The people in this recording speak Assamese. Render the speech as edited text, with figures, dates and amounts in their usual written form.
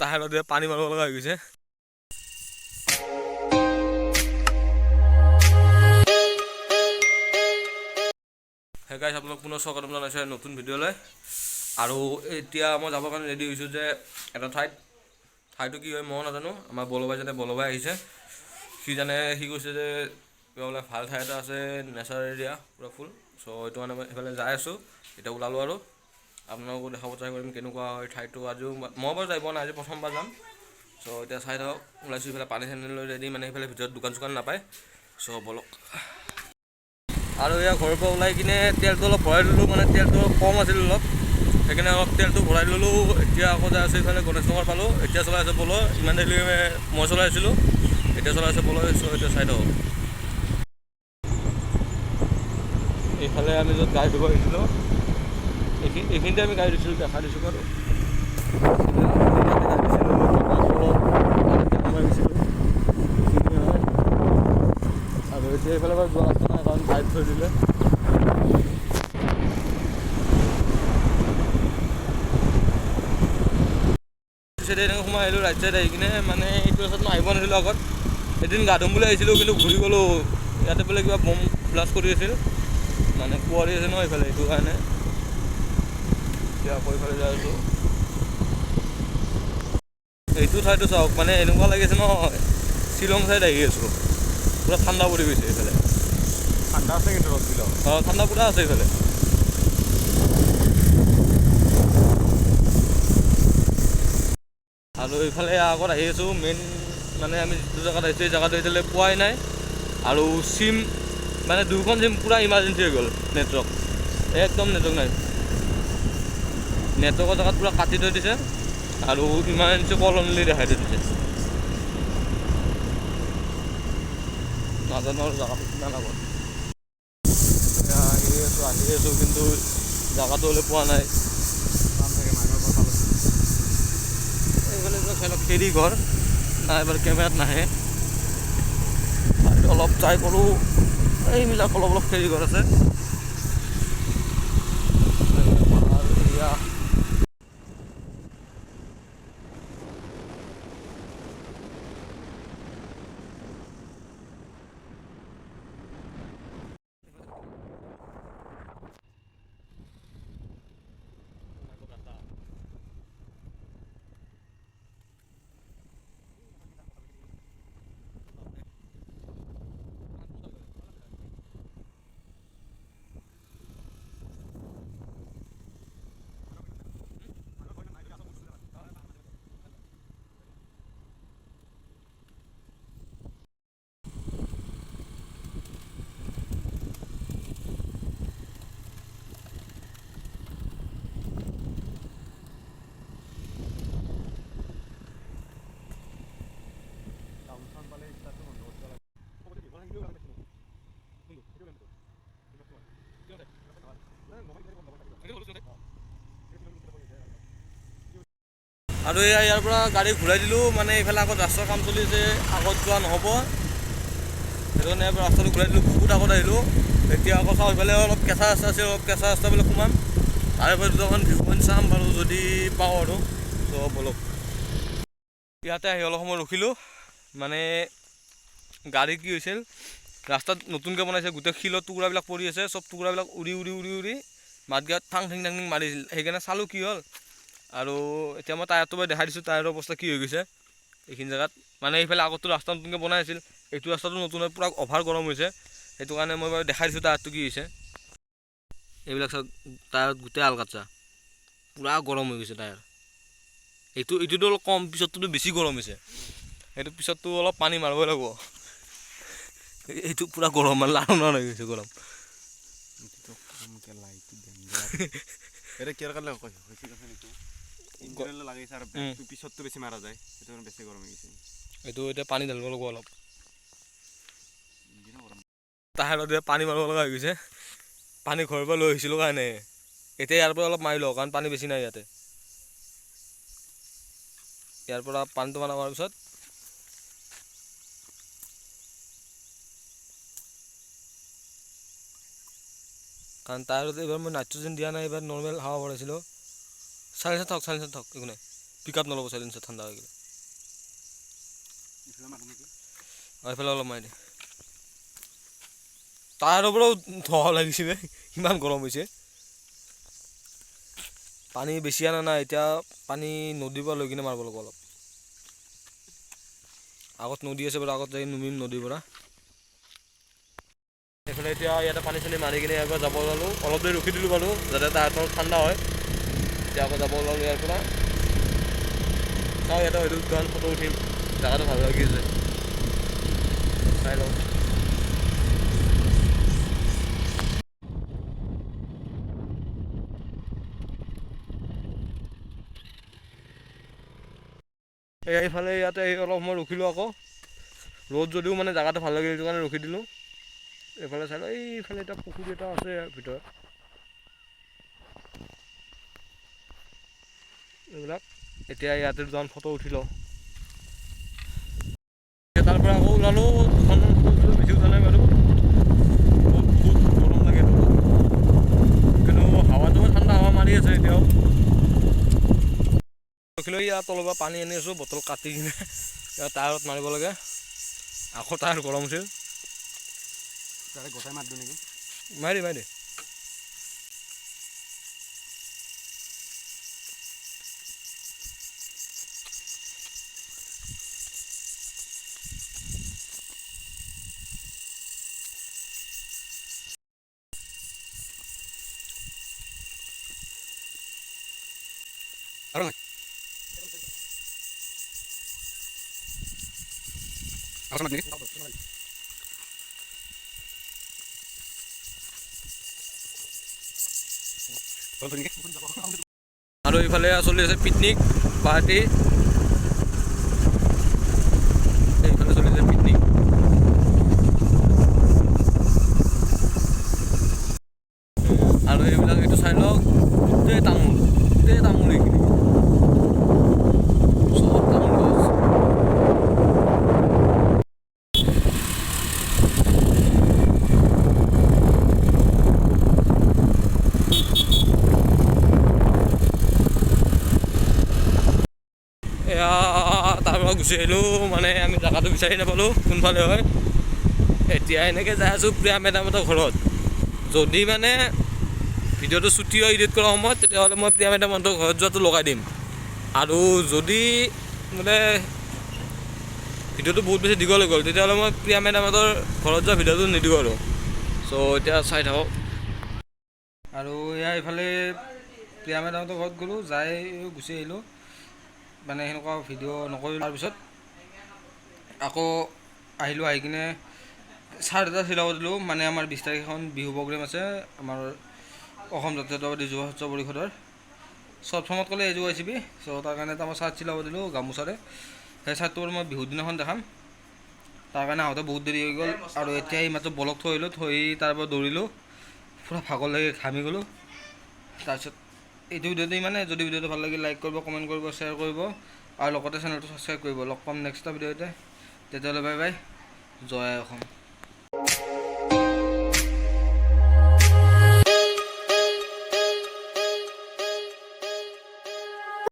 তাহাঁতে পানী মাৰিব লগা হৈ গৈছে। সেই গাইছ আপোনালোক পুনৰ স্বাগতম জনাইছে নতুন ভিডিঅ'লৈ। আৰু এতিয়া মই যাবৰ কাৰণে ৰেডি হৈছোঁ যে এটা ঠাইটো কি হয় মই নাজানো। আমাৰ বলবাই আহিছে, সি কৈছে যে কিবা বোলে ভাল ঠাই এটা আছে, নেচাৰ এৰিয়া পুৰা ফুল। চ' এইটো কাৰণে মই সেইফালে যাই আছোঁ। এতিয়া ওলালোঁ আৰু আপোনালোকো দেখাব ট্ৰাই কৰিম কেনেকুৱা হয় ঠাইটো। আজিও মই বাৰু যাই পোৱা নাই, আজি প্ৰথমবাৰ যাম। চ' এতিয়া চাই থাকক, ওলাইছোঁ ইফালে পানী চানী লৈ ৰেডি, মানে সেইফালে ভিতৰত দোকান চোকান নাপায়। চ' বলক। আৰু এয়া ঘৰৰ পৰা ওলাই কিনে তেলটো অলপ ভৰাই ল'লোঁ, মানে তেলটো কম আছিল অলপ, সেইকাৰণে অলপ তেলটো ভৰাই ল'লোঁ। এতিয়া আকৌ যাই আছোঁ ইফালে গণেশ নগৰ পালোঁ। এতিয়া চলাই আছোঁ বলো, ইমান দেৰি মই চলাই আছিলোঁ, এতিয়া চলাই আছোঁ বলো। চ' এতিয়া চাই থাকক। এইফালে আমি য'ত গাড়ী ধুব আহিছিলোঁ, এইখিনিতে আমি গাড়ী ধুইছিলোঁ, দেখা দিছোঁ বাৰু। আৰু এতিয়া এইফালে বাৰু যোৱা ৰাস্তা নাই, কাৰণ গাড়ীত থৈ দিলে। চাইডে এনেকৈ সোমাই আহিলোঁ, ৰাইট চাইড আহি কিনে, মানে এইটো ৰাস্তাত মই আহিব নাছিলোঁ আগত। এদিন গা ধুম বুলি আহিছিলোঁ, কিন্তু ঘূৰি গ'লোঁ। ইয়াতে বোলে কিবা বম ব্লাষ্ট কৰি আছিল, মানে কুঁৱাৰী আছে ন এইফালে, এইটো কাৰণে এতিয়া আকৌ এইফালে যাই আছোঁ। এইটো ঠাইটো চাওক, মানে এনেকুৱা লাগিছে নহয় শ্বিলং চাইড আহি আছোঁ। পূৰা ঠাণ্ডা পৰি গৈছে এইফালে। ঠাণ্ডা আছে কিন্তু ৰ'দ দিলেও। অঁ, ঠাণ্ডা পূৰা আছে এইফালে। আৰু এইফালে আগত আহি আছোঁ, মেইন মানে আমি যিটো জেগাত আহিছোঁ এই জেগাটো এতিয়ালৈ পোৱাই নাই। আৰু চিম মানে দুয়োখন চিম পূৰা ইমাৰ্জেঞ্চি হৈ গ'ল, নেটৱৰ্ক একদম নেটৱৰ্ক নাই। নেটৱৰ্কৰ জেগাত পূৰা কাটি থৈ দিছে, আৰু ইমাৰ্জেঞ্চি কল অনলি দেখাই থৈ দিছে। নাজানো আৰু জেগাটো কিমান আগত আহি আছোঁ, কিন্তু জেগাটো হ'লে পোৱা নাই। এইফালে চাই লওক, খেৰী ঘৰ নাই এবাৰ কেমেৰাত নাহে। অলপ ট্ৰাই কৰোঁ, এইবিলাক অলপ অলপ খেৰী ঘৰ আছে। আৰু ইয়াৰ পৰা গাড়ী ঘূৰাই দিলোঁ, মানে এইফালে আগত ৰাস্তাৰ কাম চলি আছে, আগত যোৱা নহ'ব, সেইটো কাৰণে ইয়াৰ পৰা ৰাস্তাটো ঘূৰাই দিলোঁ। বহুত আগত আহিলোঁ। এতিয়া আকৌ চাওঁ এইফালে অলপ কেঁচা ৰাস্তা আছে, অলপ কেঁচা ৰাস্তাবিলাক সোমাম, তাৰে দুটামান ভিউ পইণ্ট চাম বাৰু যদি পাওঁ আৰু। চ' বলক। ইয়াতে আহি অলপ সময় ৰখিলোঁ, মানে গাড়ী কি হৈছিল, ৰাস্তাত নতুনকৈ বনাইছে, গোটেই শিলৰ টুকুৰাবিলাক পৰি আছে, চব টুকুৰাবিলাক উৰি মাতগাত ঠাং ঠিং মাৰিছিল। সেইকাৰণে চালোঁ কি হ'ল, আৰু এতিয়া মই টায়াৰটো বাৰু দেখাই দিছোঁ, টায়াৰৰ অৱস্থা কি হৈ গৈছে এইখিনি জেগাত। মানে এইফালে আগততো ৰাস্তা নতুনকৈ বনাই আছিল, এইটো ৰাস্তাটো নতুন হয়, পূৰা অভাৰ গৰম হৈছে। সেইটো কাৰণে মই বাৰু দেখাই দিছোঁ টায়াৰটো কি হৈছে। এইবিলাক চাওক, টায়াৰত গোটেই আলকাটৰা, পূৰা গৰম হৈ গৈছে টায়াৰ। এইটোতো অলপ কম, পিছততো বেছি গৰম হৈছে। সেইটো পিছততো অলপ পানী মাৰিবই লাগিব। এইটো পূৰা গৰম, মানে লাও হৈ গৈছে গৰম। এইটো এতিয়া পানী ঢালিব লাগিব অলপ, তাহাঁতে পানী মাৰিব লগা হৈ গৈছে। পানী ঘৰৰ পৰা লৈ আহিছিলোঁ কাৰণে এতিয়া ইয়াৰ পৰা অলপ মাৰি লওঁ, কাৰণ পানী বেছি নাই ইয়াতে। ইয়াৰ পৰা পানীটো মাৰাৰ পিছত কাৰণ টায়াৰত এইবাৰ মই নাইট্ৰজেন দিয়া নাই, এইবাৰ নৰ্মেল হাৱা ভৰাইছিলোঁ। চাইলেঞ্চত থাকক একো নাই। পিক আপ নল'ব চাইলেঞ্চাৰ ঠাণ্ডা হৈ গ'লে। এইফালে অলপ মাৰি দে। টায়াৰৰ পৰাও ধোঁৱা লাগিছিলে, ইমান গৰম হৈছে। পানী বেছি আনা নাই, এতিয়া পানী নদীৰ পৰা লৈ কিনে মাৰিব লাগিব অলপ। আগত নদী আছে বাৰু, আগত যাই নুমিম নদীৰ পৰা। এইফালে এতিয়া ইয়াতে পানী চানী মাৰি কিনে ইয়াৰ পৰা যাব ওলালোঁ। অলপ দেৰি ৰখি দিলোঁ বাৰু, যাতে টায়াৰটো ঠাণ্ডা হয়। এতিয়া আকৌ যাব ওলালোঁ ইয়াৰ পৰা। চাওঁ ইয়াতে হয়তো দুটামান ফটো উঠিম, জেগাটো ভাল লাগিছে, চাই লওঁ। এইফালে ইয়াতে অলপ সময় ৰখিলোঁ আকৌ, ৰ'দ যদিও মানে জেগাটো ভাল লাগিল, সেইটো কাৰণে ৰখি দিলোঁ। এইফালে চাই লওঁ, এইফালে এটা পুখুৰী এটা আছে ভিতৰত। এইবিলাক এতিয়া ইয়াতে দুটামান ফটো উঠি লওঁ। তাৰ পৰা আকৌ ওলালোঁ, দুখনমান ফটো উঠিলোঁ, বেছি উঠা নাই বাৰু। বহুত গৰম লাগে, কিন্তু হাৱাটো ঠাণ্ডা হাৱা মাৰি আছে এতিয়াও। ৰখিলোঁ, ইয়াত তলৰ পৰা পানী আনি আছোঁ বটল কাটি কিনে, ইয়াত টায়াৰত মাৰিব লাগে। আকৌ টায়াৰ গৰম উঠিল, গোটাই মাৰি দিওঁ নেকি? মাৰি দে। আৰু ইফালে চলি আছে পিকনিক পাৰ্টি, এইফালে চলি আছে পিকনিক। আৰু এইবিলাক এইটো চাই লওক, গোটেই তামোল এইখিনি চব তামোল গছ। এয়া তাৰ পৰা গুচি আহিলোঁ, মানে আমি জেগাটো বিচাৰি নাপালোঁ কোনফালে হয়। এতিয়া এনেকৈ যাই আছোঁ প্ৰিয়া মেডামহঁতৰ ঘৰত। যদি মানে ভিডিঅ'টো ছুটি হয় এডিট কৰাৰ সময়ত, তেতিয়াহ'লে মই প্ৰিয়া মেডামহঁতৰ ঘৰত যোৱাটো লগাই দিম। আৰু যদি মানে ভিডিঅ'টো বহুত বেছি দীঘল হৈ গ'ল, তেতিয়াহ'লে মই প্ৰিয়া মেডামহঁতৰ ঘৰত যোৱা ভিডিঅ'টো নিদিওঁ আৰু। চ' এতিয়া চাই থাকক। আৰু এয়া এইফালে প্ৰিয়া মেডামহঁতৰ ঘৰত গ'লোঁ, যাই গুচি আহিলোঁ। মানে সেনেকুৱা ভিডিঅ' নকৰিলোঁ। তাৰপিছত আকৌ আহিলোঁ, আহি কিনে চাৰ্ট এটা চিলাব দিলোঁ। মানে আমাৰ 20 তাৰিখ এখন বিহু প্ৰগ্ৰেম আছে, আমাৰ অসম জাতীয়তাবাদী যুৱ ছাত্ৰ পৰিষদৰ। শ্বৰ্ট ফৰ্মত ক'লে এজো আই চি বি। চ' তাৰ কাৰণে এটা মই চাৰ্ট চিলাব দিলোঁ গামোচাৰে। সেই চাৰ্টটো মই বিহুৰ দিনাখন দেখাম। তাৰ কাৰণে আহোঁতে বহুত দেৰি হৈ গ'ল, আৰু এতিয়া এইমাত্ৰ বলক থৈ আহিলোঁ, থৈ তাৰ পৰা দৌৰিলোঁ, পূৰা ভাগৰ লাগি ঘামি গ'লোঁ। তাৰপিছত এইটো ভিডিঅ'টো ইমানে। যদি ভিডিঅ'টো ভাল লাগিল লাইক কৰিব, কমেণ্ট কৰিব, শ্বেয়াৰ কৰিব, আৰু লগতে চেনেলটো ছাবস্ক্ৰাইব কৰিব। লগ পাম নেক্সট এটা ভিডিঅ'তে, তেতিয়াহ'লে বাই বাই, জয় আই অসম।